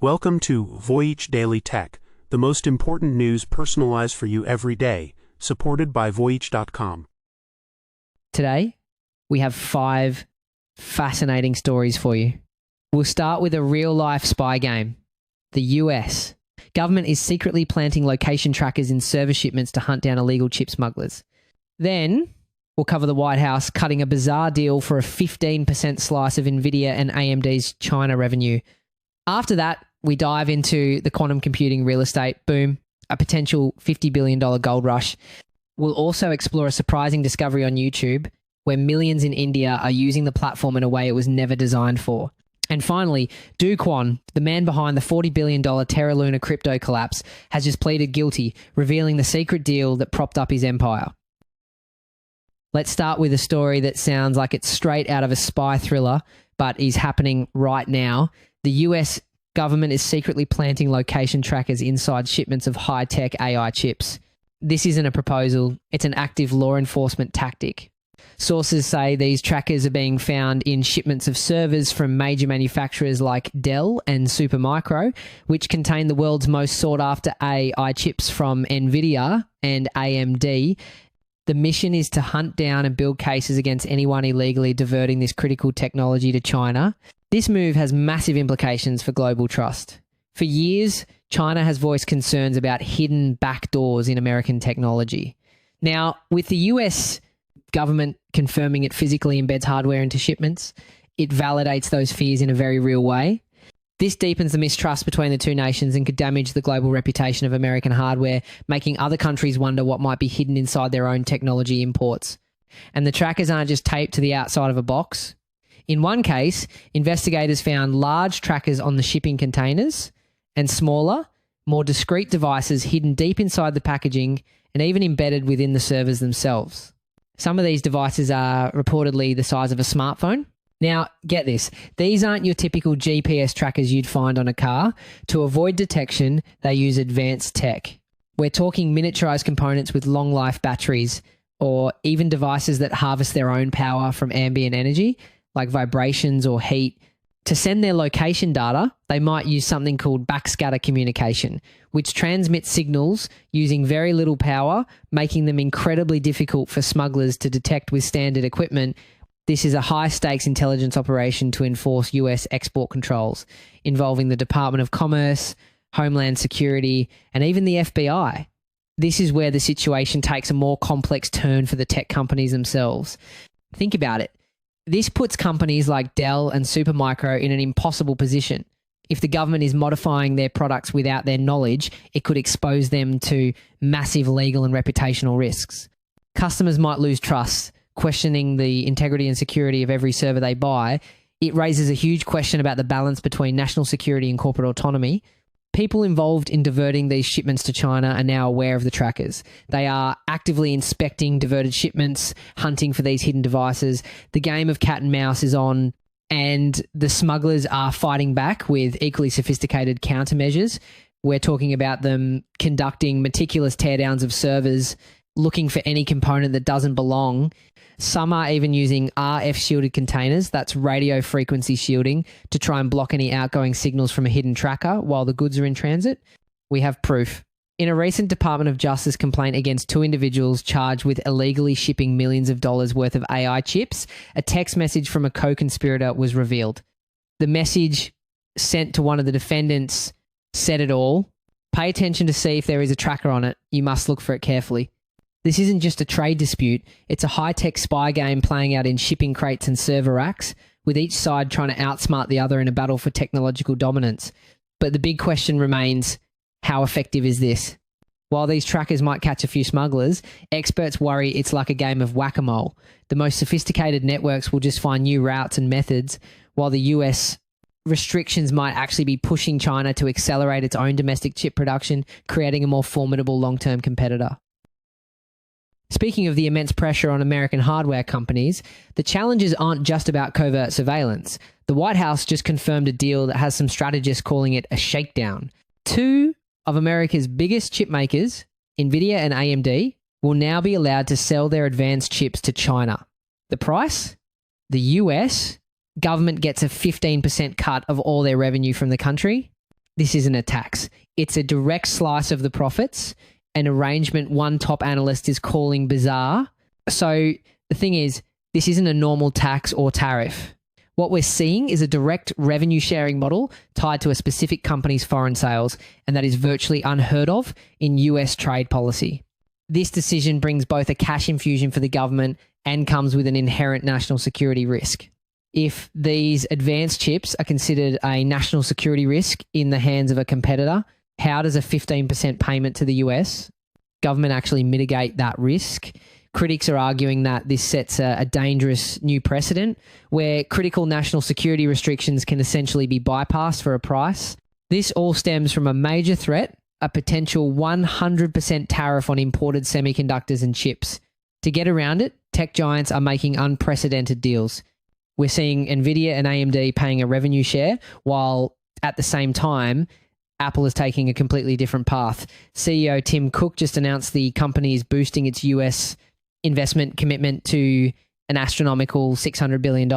Welcome to Voyage Daily Tech, the most important news personalized for you every day, supported by Voyage.com. Today, we have 5 fascinating stories for you. We'll start with a real-life spy game. The US. Government is secretly planting location trackers in server shipments to hunt down illegal chip smugglers. Then, we'll cover the White House cutting a bizarre deal for a 15% slice of Nvidia and AMD's China revenue. After that, we dive into the quantum computing real estate boom, a potential $50 billion gold rush. We'll also explore a surprising discovery on YouTube where millions in India are using the platform in a way it was never designed for. And finally, Kwon, the man behind the $40 billion Terra Luna crypto collapse, has just pleaded guilty, revealing the secret deal that propped up his empire. Let's start with a story that sounds like it's straight out of a spy thriller, but is happening right now. The US government is secretly planting location trackers inside shipments of high-tech AI chips. This isn't a proposal, it's an active law enforcement tactic. Sources say these trackers are being found in shipments of servers from major manufacturers like Dell and Supermicro, which contain the world's most sought-after AI chips from Nvidia and AMD. The mission is to hunt down and build cases against anyone illegally diverting this critical technology to China. This move has massive implications for global trust. For years, China has voiced concerns about hidden backdoors in American technology. Now, with the US government confirming it physically embeds hardware into shipments, it validates those fears in a very real way. This deepens the mistrust between the two nations and could damage the global reputation of American hardware, making other countries wonder what might be hidden inside their own technology imports. And the trackers aren't just taped to the outside of a box. In one case, investigators found large trackers on the shipping containers and smaller, more discreet devices hidden deep inside the packaging and even embedded within the servers themselves. Some of these devices are reportedly the size of a smartphone. Now, get this, these aren't your typical GPS trackers you'd find on a car. To avoid detection, they use advanced tech. We're talking miniaturized components with long-life batteries, or even devices that harvest their own power from ambient energy, like vibrations or heat. To send their location data, they might use something called backscatter communication, which transmits signals using very little power, making them incredibly difficult for smugglers to detect with standard equipment. This is a high-stakes intelligence operation to enforce US export controls, involving the Department of Commerce, Homeland Security, and even the FBI. This is where the situation takes a more complex turn for the tech companies themselves. Think about it. This puts companies like Dell and Supermicro in an impossible position. If the government is modifying their products without their knowledge, it could expose them to massive legal and reputational risks. Customers might lose trust, questioning the integrity and security of every server they buy. It raises a huge question about the balance between national security and corporate autonomy. People involved in diverting these shipments to China are now aware of the trackers. They are actively inspecting diverted shipments, hunting for these hidden devices. The game of cat and mouse is on, and the smugglers are fighting back with equally sophisticated countermeasures. We're talking about them conducting meticulous teardowns of servers, looking for any component that doesn't belong. Some are even using RF shielded containers, that's radio frequency shielding, to try and block any outgoing signals from a hidden tracker while the goods are in transit. We have proof. In a recent Department of Justice complaint against 2 individuals charged with illegally shipping millions of dollars worth of AI chips, a text message from a co-conspirator was revealed. The message sent to one of the defendants said it all. Pay attention to see if there is a tracker on it. You must look for it carefully. This isn't just a trade dispute, it's a high-tech spy game playing out in shipping crates and server racks, with each side trying to outsmart the other in a battle for technological dominance. But the big question remains, how effective is this? While these trackers might catch a few smugglers, experts worry it's like a game of whack-a-mole. The most sophisticated networks will just find new routes and methods, while the US restrictions might actually be pushing China to accelerate its own domestic chip production, creating a more formidable long-term competitor. Speaking of the immense pressure on American hardware companies, the challenges aren't just about covert surveillance. The White House just confirmed a deal that has some strategists calling it a shakedown. 2 of America's biggest chip makers, Nvidia and AMD, will now be allowed to sell their advanced chips to China. The price? The US government gets a 15% cut of all their revenue from the country. this isn't a tax. It's a direct slice of the profits, an arrangement one top analyst is calling bizarre. So the thing is, this isn't a normal tax or tariff. What we're seeing is a direct revenue sharing model tied to a specific company's foreign sales, and that is virtually unheard of in US trade policy. This decision brings both a cash infusion for the government and comes with an inherent national security risk. If these advanced chips are considered a national security risk in the hands of a competitor, how does a 15% payment to the US government actually mitigate that risk? Critics are arguing that this sets a dangerous new precedent where critical national security restrictions can essentially be bypassed for a price. This all stems from a major threat, a potential 100% tariff on imported semiconductors and chips. To get around it, tech giants are making unprecedented deals. We're seeing Nvidia and AMD paying a revenue share, while at the same time, Apple is taking a completely different path. CEO Tim Cook just announced the company is boosting its US investment commitment to an astronomical $600 billion.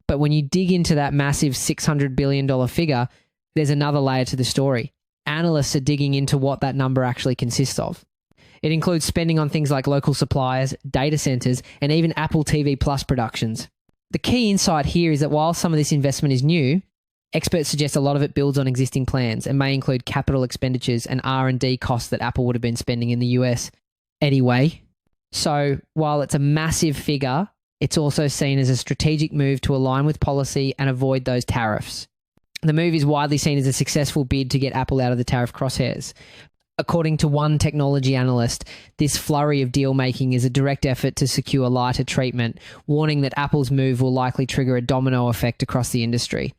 But when you dig into that massive $600 billion figure, there's another layer to the story. Analysts are digging into what that number actually consists of. It includes spending on things like local suppliers, data centers, and even Apple TV Plus productions. The key insight here is that while some of this investment is new, experts suggest a lot of it builds on existing plans and may include capital expenditures and R&D costs that Apple would have been spending in the US anyway. So while it's a massive figure, it's also seen as a strategic move to align with policy and avoid those tariffs. The move is widely seen as a successful bid to get Apple out of the tariff crosshairs. According to one technology analyst, this flurry of deal-making is a direct effort to secure lighter treatment, warning that Apple's move will likely trigger a domino effect across the industry.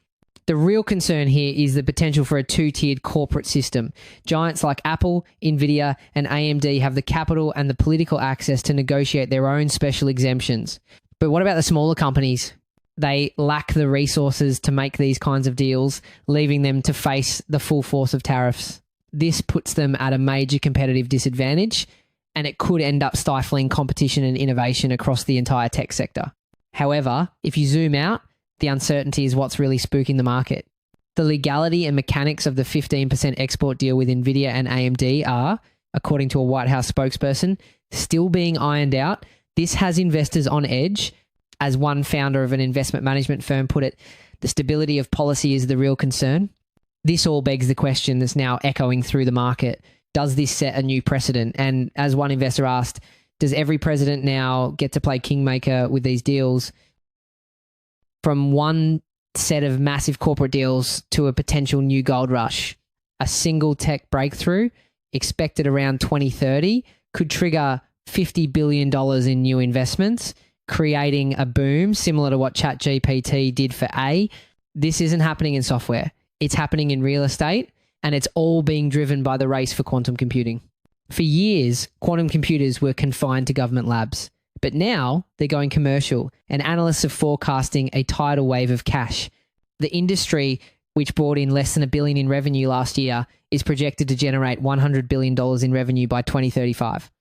The real concern here is the potential for a two-tiered corporate system. Giants like Apple, Nvidia, and AMD have the capital and the political access to negotiate their own special exemptions. But what about the smaller companies? They lack the resources to make these kinds of deals, leaving them to face the full force of tariffs. This puts them at a major competitive disadvantage, and it could end up stifling competition and innovation across the entire tech sector. However, if you zoom out, the uncertainty is what's really spooking the market. The legality and mechanics of the 15% export deal with Nvidia and AMD are, according to a White House spokesperson, still being ironed out. This has investors on edge. As one founder of an investment management firm put it, the stability of policy is the real concern. This all begs the question that's now echoing through the market. Does this set a new precedent? And as one investor asked, does every president now get to play kingmaker with these deals? From one set of massive corporate deals to a potential new gold rush, a single tech breakthrough expected around 2030 could trigger $50 billion in new investments, creating a boom similar to what ChatGPT did for A. This isn't happening in software. It's happening in real estate, and it's all being driven by the race for quantum computing. For years, quantum computers were confined to government labs, but now they're going commercial, and analysts are forecasting a tidal wave of cash. The industry, which brought in less than $1 billion in revenue last year, is projected to generate $100 billion in revenue by 2035.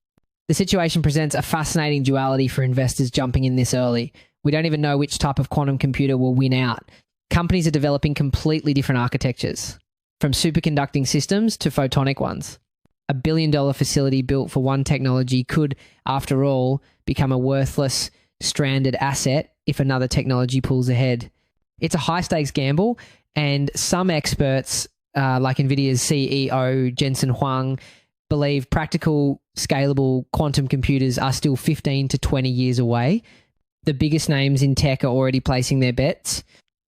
The situation presents a fascinating duality for investors jumping in this early. We don't even know which type of quantum computer will win out. Companies are developing completely different architectures, from superconducting systems to photonic ones. A $1 billion facility built for one technology could, after all, become a worthless, stranded asset if another technology pulls ahead. It's a high-stakes gamble, and some experts, like NVIDIA's CEO Jensen Huang, believe practical, scalable quantum computers are still 15 to 20 years away. The biggest names in tech are already placing their bets.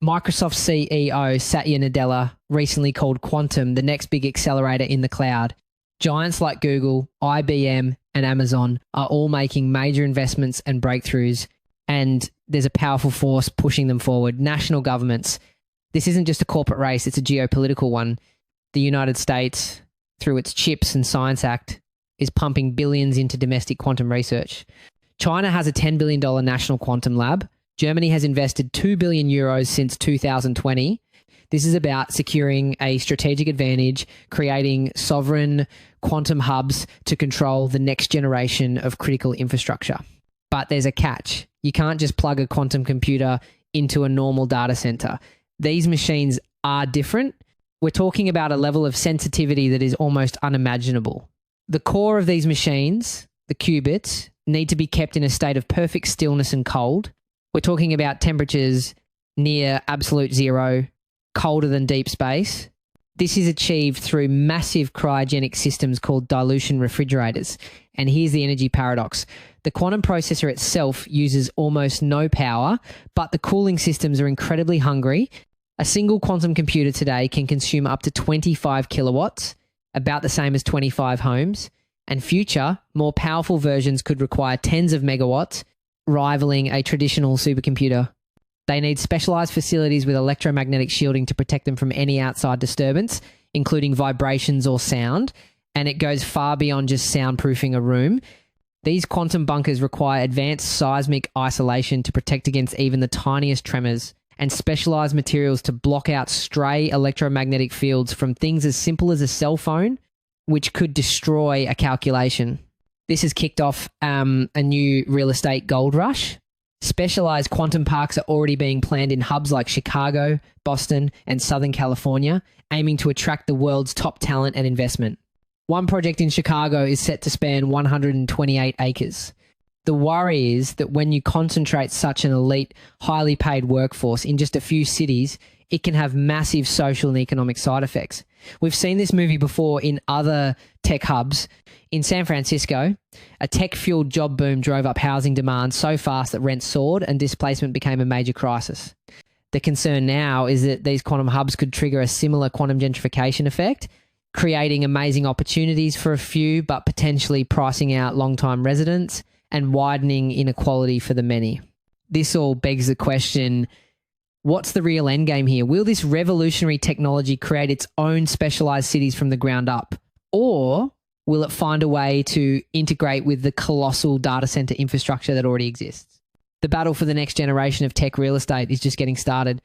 Microsoft CEO Satya Nadella recently called quantum the next big accelerator in the cloud. Giants like Google, IBM, and Amazon are all making major investments and breakthroughs, and there's a powerful force pushing them forward. National governments. This isn't just a corporate race, it's a geopolitical one. The United States, through its CHIPS and Science Act, is pumping billions into domestic quantum research. China has a $10 billion national quantum lab. Germany has invested 2 billion euros since 2020. This is about securing a strategic advantage, creating sovereign quantum hubs to control the next generation of critical infrastructure. But there's a catch. You can't just plug a quantum computer into a normal data center. These machines are different. We're talking about a level of sensitivity that is almost unimaginable. The core of these machines, the qubits, need to be kept in a state of perfect stillness and cold. We're talking about temperatures near absolute zero, colder than deep space. This is achieved through massive cryogenic systems called dilution refrigerators. And here's the energy paradox. The quantum processor itself uses almost no power, but the cooling systems are incredibly hungry. A single quantum computer today can consume up to 25 kilowatts, about the same as 25 homes. And future, more powerful versions could require tens of megawatts, rivaling a traditional supercomputer. They need specialized facilities with electromagnetic shielding to protect them from any outside disturbance, including vibrations or sound, and it goes far beyond just soundproofing a room. These quantum bunkers require advanced seismic isolation to protect against even the tiniest tremors, and specialized materials to block out stray electromagnetic fields from things as simple as a cell phone, which could destroy a calculation. This has kicked off a new real estate gold rush. Specialized quantum parks are already being planned in hubs like Chicago, Boston, and Southern California, aiming to attract the world's top talent and investment. One project in Chicago is set to span 128 acres. The worry is that when you concentrate such an elite, highly paid workforce in just a few cities, it can have massive social and economic side effects. We've seen this movie before in other tech hubs. In San Francisco, a tech-fueled job boom drove up housing demand so fast that rents soared and displacement became a major crisis. The concern now is that these quantum hubs could trigger a similar quantum gentrification effect, creating amazing opportunities for a few, but potentially pricing out long-time residents and widening inequality for the many. This all begs the question, what's the real endgame here? Will this revolutionary technology create its own specialized cities from the ground up? Or will it find a way to integrate with the colossal data center infrastructure that already exists? The battle for the next generation of tech real estate is just getting started.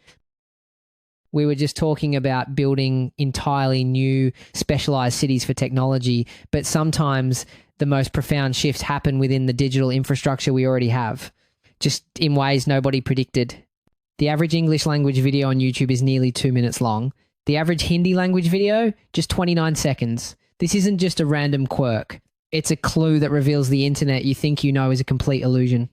We were just talking about building entirely new specialized cities for technology, but sometimes the most profound shifts happen within the digital infrastructure we already have, just in ways nobody predicted. The average English language video on YouTube is nearly 2 minutes long. The average Hindi language video, just 29 seconds. This isn't just a random quirk. It's a clue that reveals the internet you think you know is a complete illusion.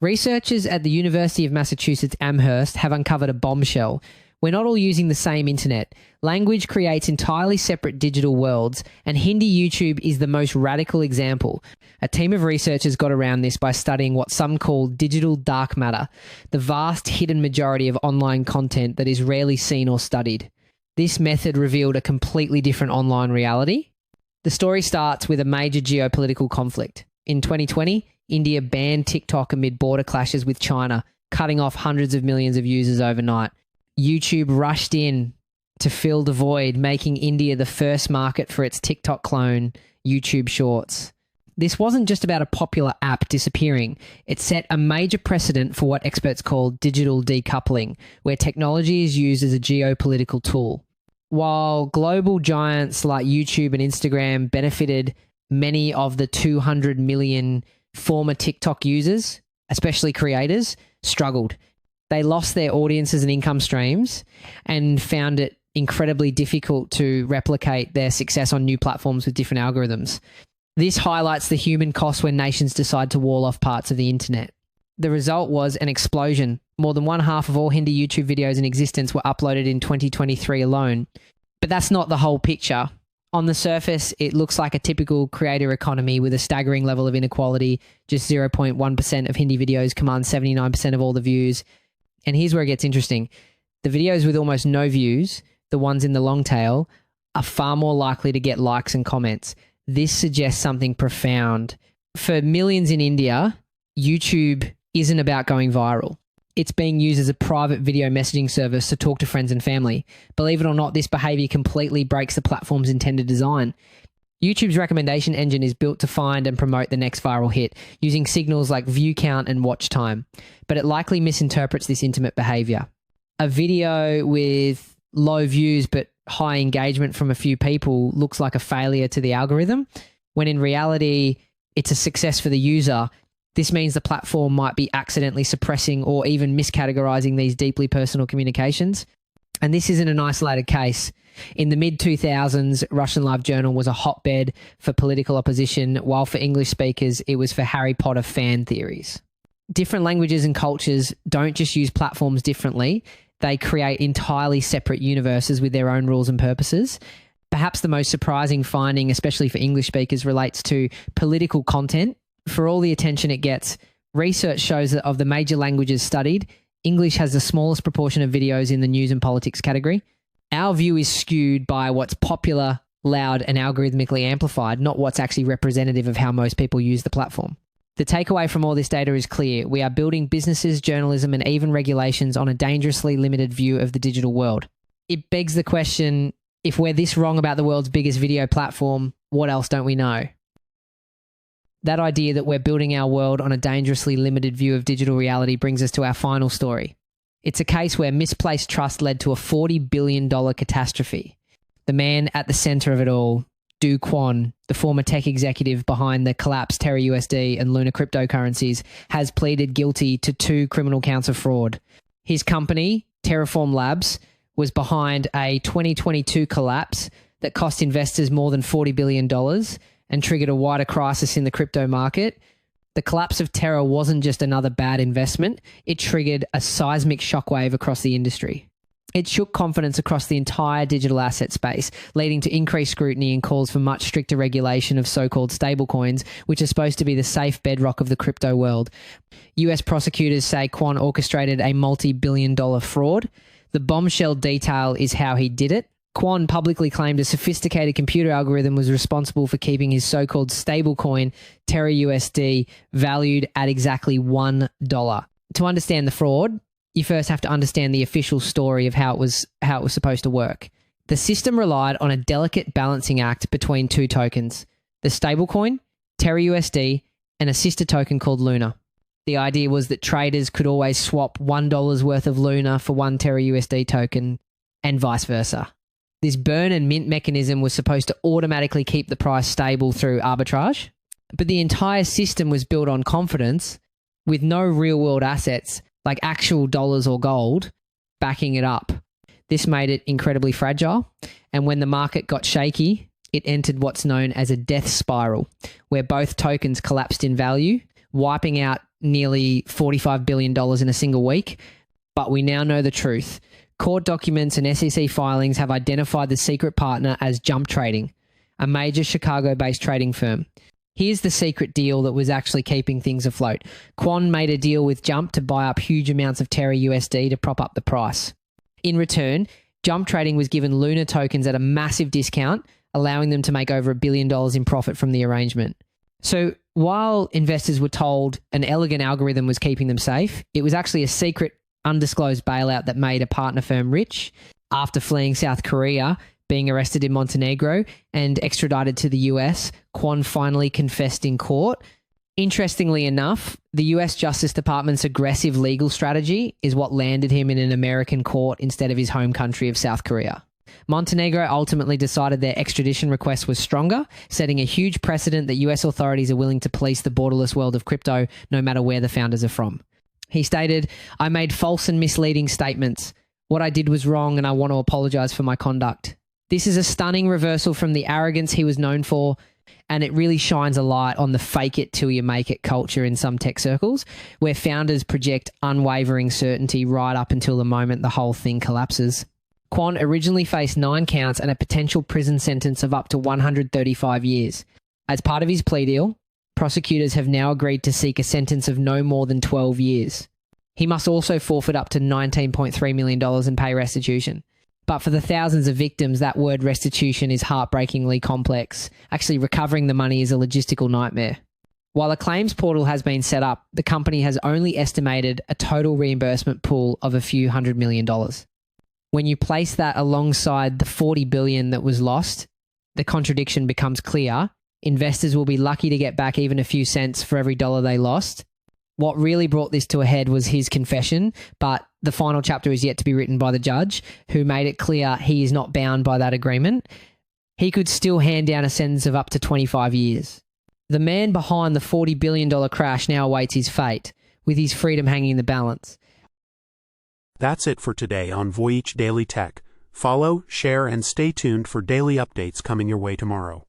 Researchers at the University of Massachusetts Amherst have uncovered a bombshell. We're not all using the same internet. Language creates entirely separate digital worlds, and Hindi YouTube is the most radical example. A team of researchers got around this by studying what some call digital dark matter, the vast hidden majority of online content that is rarely seen or studied. This method revealed a completely different online reality. The story starts with a major geopolitical conflict. In 2020, India banned TikTok amid border clashes with China, cutting off hundreds of millions of users overnight. YouTube rushed in to fill the void, making India the first market for its TikTok clone, YouTube Shorts. This wasn't just about a popular app disappearing. It set a major precedent for what experts call digital decoupling, where technology is used as a geopolitical tool. While global giants like YouTube and Instagram benefited, many of the 200 million former TikTok users, especially creators, struggled. They lost their audiences and income streams and found it incredibly difficult to replicate their success on new platforms with different algorithms. This highlights the human cost when nations decide to wall off parts of the internet. The result was an explosion. More than one half of all Hindi YouTube videos in existence were uploaded in 2023 alone. But that's not the whole picture. On the surface, it looks like a typical creator economy with a staggering level of inequality. Just 0.1% of Hindi videos command 79% of all the views. And here's where it gets interesting. The videos with almost no views, the ones in the long tail, are far more likely to get likes and comments. This suggests something profound. For millions in India, YouTube isn't about going viral. It's being used as a private video messaging service to talk to friends and family. Believe it or not, this behavior completely breaks the platform's intended design. YouTube's recommendation engine is built to find and promote the next viral hit, using signals like view count and watch time, but it likely misinterprets this intimate behavior. A video with low views but high engagement from a few people looks like a failure to the algorithm, when in reality, it's a success for the user. This means the platform might be accidentally suppressing or even miscategorizing these deeply personal communications. And this isn't an isolated case. In the mid-2000s, Russian LiveJournal was a hotbed for political opposition, while for English speakers, it was for Harry Potter fan theories. Different languages and cultures don't just use platforms differently, they create entirely separate universes with their own rules and purposes. Perhaps the most surprising finding, especially for English speakers, relates to political content. For all the attention it gets, research shows that of the major languages studied, English has the smallest proportion of videos in the news and politics category. Our view is skewed by what's popular, loud, and algorithmically amplified, not what's actually representative of how most people use the platform. The takeaway from all this data is clear. We are building businesses, journalism, and even regulations on a dangerously limited view of the digital world. It begs the question, if we're this wrong about the world's biggest video platform, what else don't we know? That idea that we're building our world on a dangerously limited view of digital reality brings us to our final story. It's a case where misplaced trust led to a $40 billion catastrophe. The man at the center of it all, Kwon, the former tech executive behind the collapsed Terra USD and Luna cryptocurrencies, has pleaded guilty to 2 criminal counts of fraud. His company, Terraform Labs, was behind a 2022 collapse that cost investors more than $40 billion and triggered a wider crisis in the crypto market. The collapse of Terra wasn't just another bad investment, it triggered a seismic shockwave across the industry. It shook confidence across the entire digital asset space, leading to increased scrutiny and calls for much stricter regulation of so-called stablecoins, which are supposed to be the safe bedrock of the crypto world. US prosecutors say Kwon orchestrated a multi-billion-dollar fraud. The bombshell detail is how he did it. Kwon publicly claimed a sophisticated computer algorithm was responsible for keeping his so-called stablecoin, Terra USD, valued at exactly $1. To understand the fraud, you first have to understand the official story of how it was supposed to work. The system relied on a delicate balancing act between 2 tokens, the stablecoin, Terra USD, and a sister token called Luna. The idea was that traders could always swap $1 worth of Luna for 1 Terra USD token and vice versa. This burn and mint mechanism was supposed to automatically keep the price stable through arbitrage, but the entire system was built on confidence with no real-world assets like actual dollars or gold backing it up. This made it incredibly fragile, and when the market got shaky, it entered what's known as a death spiral, where both tokens collapsed in value, wiping out nearly $45 billion in a single week. But we now know the truth. Court documents and SEC filings have identified the secret partner as Jump Trading, a major Chicago-based trading firm. Here's the secret deal that was actually keeping things afloat. Kwon made a deal with Jump to buy up huge amounts of Terra USD to prop up the price. In return, Jump Trading was given Luna tokens at a massive discount, allowing them to make over $1 billion in profit from the arrangement. So while investors were told an elegant algorithm was keeping them safe, it was actually a secret, undisclosed bailout that made a partner firm rich. After fleeing South Korea, being arrested in Montenegro, and extradited to the US, Kwon finally confessed in court. Interestingly enough, the US Justice Department's aggressive legal strategy is what landed him in an American court instead of his home country of South Korea. Montenegro ultimately decided their extradition request was stronger, setting a huge precedent that US authorities are willing to police the borderless world of crypto no matter where the founders are from. He stated, "I made false and misleading statements. What I did was wrong and I want to apologize for my conduct." This is a stunning reversal from the arrogance he was known for, and it really shines a light on the fake it till you make it culture in some tech circles, where founders project unwavering certainty right up until the moment the whole thing collapses. Kwon originally faced 9 counts and a potential prison sentence of up to 135 years. As part of his plea deal, prosecutors have now agreed to seek a sentence of no more than 12 years. He must also forfeit up to $19.3 million and pay restitution. But for the thousands of victims, that word restitution is heartbreakingly complex. Actually, recovering the money is a logistical nightmare. While a claims portal has been set up, the company has only estimated a total reimbursement pool of a few $100 million. When you place that alongside the $40 billion that was lost, the contradiction becomes clear. Investors will be lucky to get back even a few cents for every dollar they lost. What really brought this to a head was his confession, but the final chapter is yet to be written by the judge, who made it clear he is not bound by that agreement. He could still hand down a sentence of up to 25 years. The man behind the $40 billion crash now awaits his fate, with his freedom hanging in the balance. That's it for today on Voyage Daily Tech. Follow, share, and stay tuned for daily updates coming your way tomorrow.